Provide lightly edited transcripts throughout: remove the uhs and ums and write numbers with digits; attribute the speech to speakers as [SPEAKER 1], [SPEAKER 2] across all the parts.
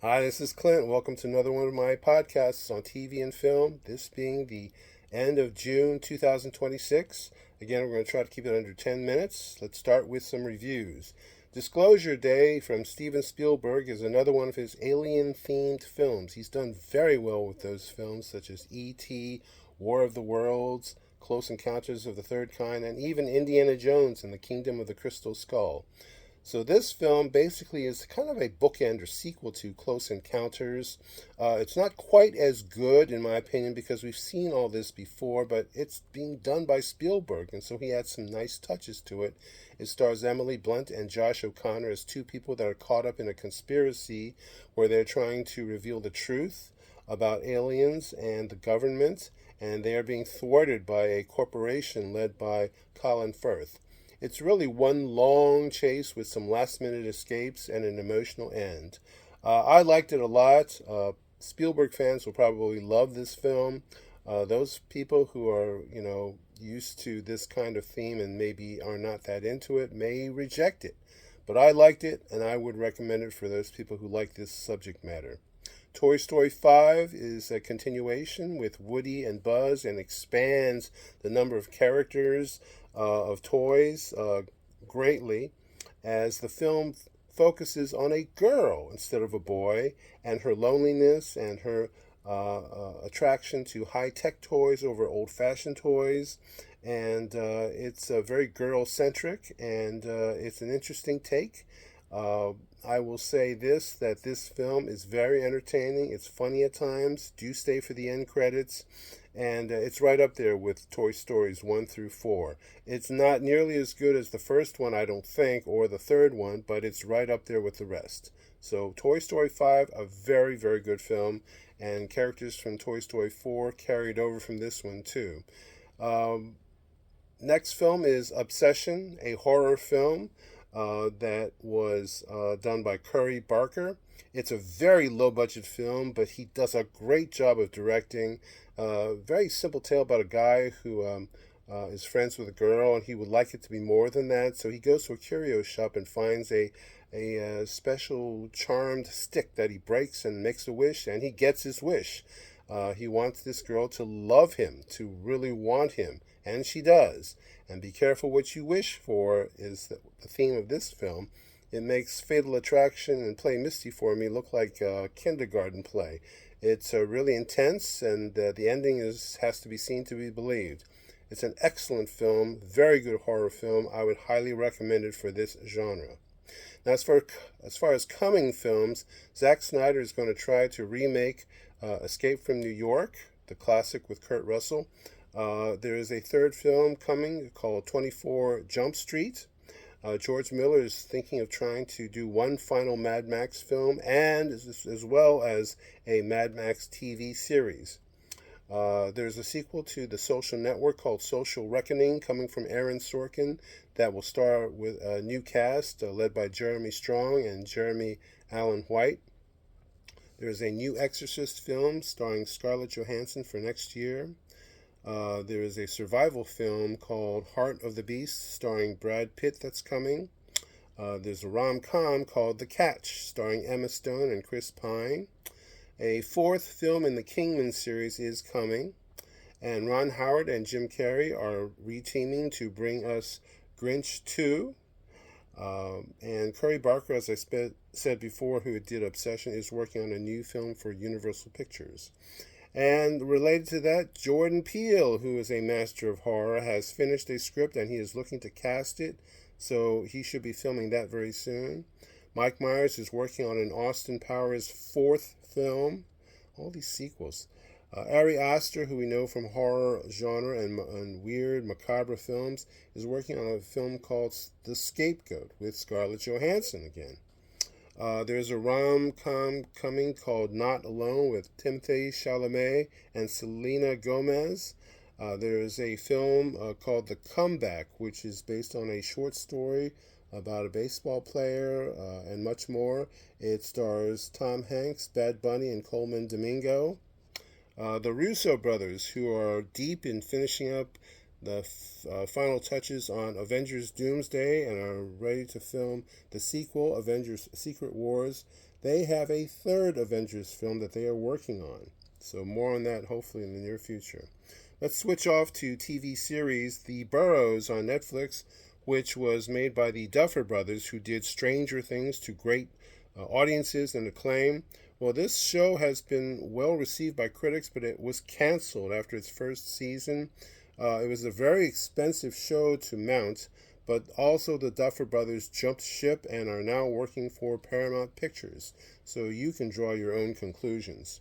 [SPEAKER 1] Hi, this is Clint. Welcome to another one of my podcasts on TV and film. This being the end of June 2026. Again, we're going to try to keep it under 10 minutes. Let's start with some reviews. Disclosure Day from Steven Spielberg is another one of his alien themed films. He's done very well with those films, such as E.T., War of the Worlds, Close Encounters of the Third Kind, and even Indiana Jones and the Kingdom of the Crystal Skull. So this film basically is kind of a bookend or sequel to Close Encounters. It's not quite as good in my opinion because we've seen all this before, but it's being done by Spielberg, and so he adds some nice touches to it. It stars Emily Blunt and Josh O'Connor as two people that are caught up in a conspiracy where they're trying to reveal the truth about aliens and the government, and they are being thwarted by a corporation led by Colin Firth. It's really one long chase with some last minute escapes and an emotional end. I liked it a lot. Spielberg fans will probably love this film. Those people who are, used to this kind of theme and maybe are not that into it may reject it. But I liked it and I would recommend it for those people who like this subject matter. Toy Story 5 is a continuation with Woody and Buzz and expands the number of characters of toys greatly as the film focuses on a girl instead of a boy and her loneliness and her attraction to high tech toys over old fashioned toys. And it's very girl centric and it's an interesting take. Uh, I will say this that this film is very entertaining. It's funny at times. Do stay for the end credits. And it's right up there with Toy Stories 1 through 4. It's not nearly as good as the first one, I don't think, or the third one, but it's right up there with the rest. So, Toy Story 5, a very, very good film, and characters from Toy Story 4 carried over from this one, too. Um, Next film is Obsession, a horror film that was done by Curry Barker. It's a very low budget film, but he does a great job of directing. Very simple tale about a guy who is friends with a girl, and he would like it to be more than that. So he goes to a curio shop and finds a special charmed stick that he breaks and makes a wish, and he gets his wish. He wants this girl to love him, to really want him, and she does. And be careful what you wish for is the theme of this film. It makes Fatal Attraction and Play Misty for Me look like a kindergarten play. It's really intense, and the ending has to be seen to be believed. It's an excellent film, very good horror film. I would highly recommend it for this genre. Now, as far as coming films, Zack Snyder is going to try to remake Escape from New York, the classic with Kurt Russell. There is a third film coming called 24 Jump Street. George Miller is thinking of trying to do one final Mad Max film and as well as a Mad Max TV series. There's a sequel to The Social Network called Social Reckoning coming from Aaron Sorkin that will star with a new cast led by Jeremy Strong and Jeremy Allen White. There's a new Exorcist film starring Scarlett Johansson for next year. There is a survival film called Heart of the Beast starring Brad Pitt that's coming. There's a rom-com called The Catch starring Emma Stone and Chris Pine. A fourth film in the Kingman series is coming, and Ron Howard and Jim Carrey are reteaming to bring us Grinch 2. And Curry Barker, as I said before, who did Obsession, is working on a new film for Universal Pictures. And related to that, Jordan Peele, who is a master of horror, has finished a script and he is looking to cast it, so he should be filming that very soon. Mike Myers is working on an Austin Powers fourth film. All these sequels. Ari Aster, who we know from horror genre and weird, macabre films, is working on a film called The Scapegoat with Scarlett Johansson again. There's a rom-com coming called Not Alone with Timothée Chalamet and Selena Gomez. There's a film called The Comeback, which is based on a short story about a baseball player and much more. It stars Tom Hanks, Bad Bunny, and Coleman Domingo. The Russo brothers, who are deep in finishing up the final touches on Avengers Doomsday and are ready to film the sequel, Avengers Secret Wars, they have a third Avengers film that they are working on. So more on that hopefully in the near future. Let's switch off to TV series The Burrows on Netflix, which was made by the Duffer Brothers, who did Stranger Things to great audiences and acclaim. Well, this show has been well received by critics, but it was canceled after its first season. It was a very expensive show to mount, but also the Duffer Brothers jumped ship and are now working for Paramount Pictures, so you can draw your own conclusions.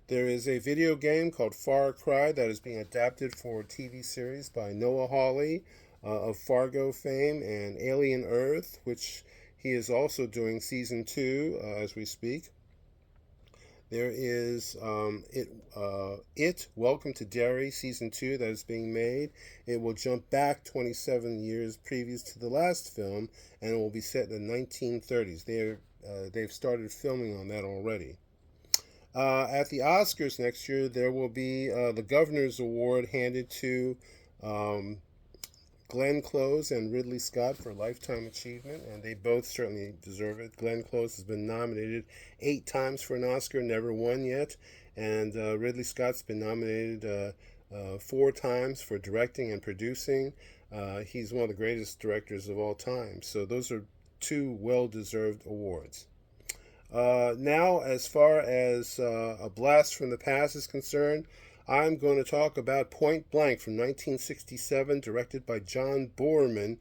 [SPEAKER 1] There is a video game called Far Cry that is being adapted for a TV series by Noah Hawley of Fargo fame and Alien Earth, which he is also doing season 2 as we speak. There is Welcome to Derry season 2 that is being made. It will jump back 27 years previous to the last film, and it will be set in the 1930s. They've started filming on that already. At the Oscars next year, there will be the Governor's Award handed to Glenn Close and Ridley Scott for Lifetime Achievement, and they both certainly deserve it. Glenn Close has been nominated 8 times for an Oscar, never won yet, and Ridley Scott's been nominated 4 times for directing and producing. He's one of the greatest directors of all time, so those are 2 well-deserved awards. Now, as far as a blast from the past is concerned, I'm going to talk about Point Blank from 1967, directed by John Boorman.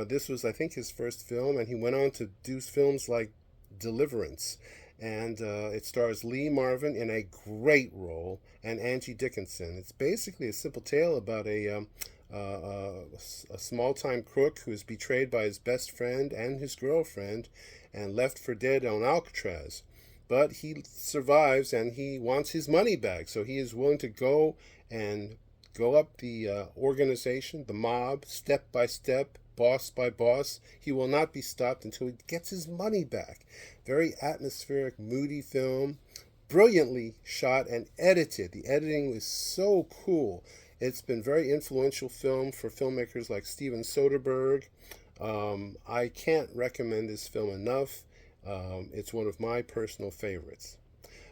[SPEAKER 1] This was, I think, his first film, and he went on to do films like Deliverance. And it stars Lee Marvin in a great role and Angie Dickinson. It's basically a simple tale about a small-time crook who is betrayed by his best friend and his girlfriend and left for dead on Alcatraz. But he survives and he wants his money back, so he is willing to go up the organization, the mob, step by step, boss by boss. He will not be stopped until he gets his money back. Very atmospheric, moody film, brilliantly shot and edited. The editing was so cool. It's been a very influential film for filmmakers like Steven Soderbergh. I can't recommend this film enough. It's one of my personal favorites.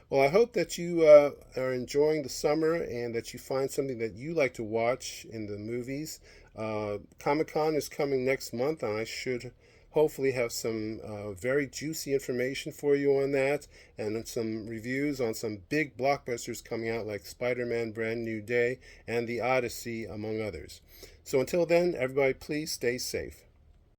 [SPEAKER 1] Well, I hope that you are enjoying the summer and that you find something that you like to watch in the movies. Comic-Con is coming next month, and I should hopefully have some very juicy information for you on that, and some reviews on some big blockbusters coming out like Spider-Man Brand New Day and The Odyssey, among others. So until then, everybody please stay safe.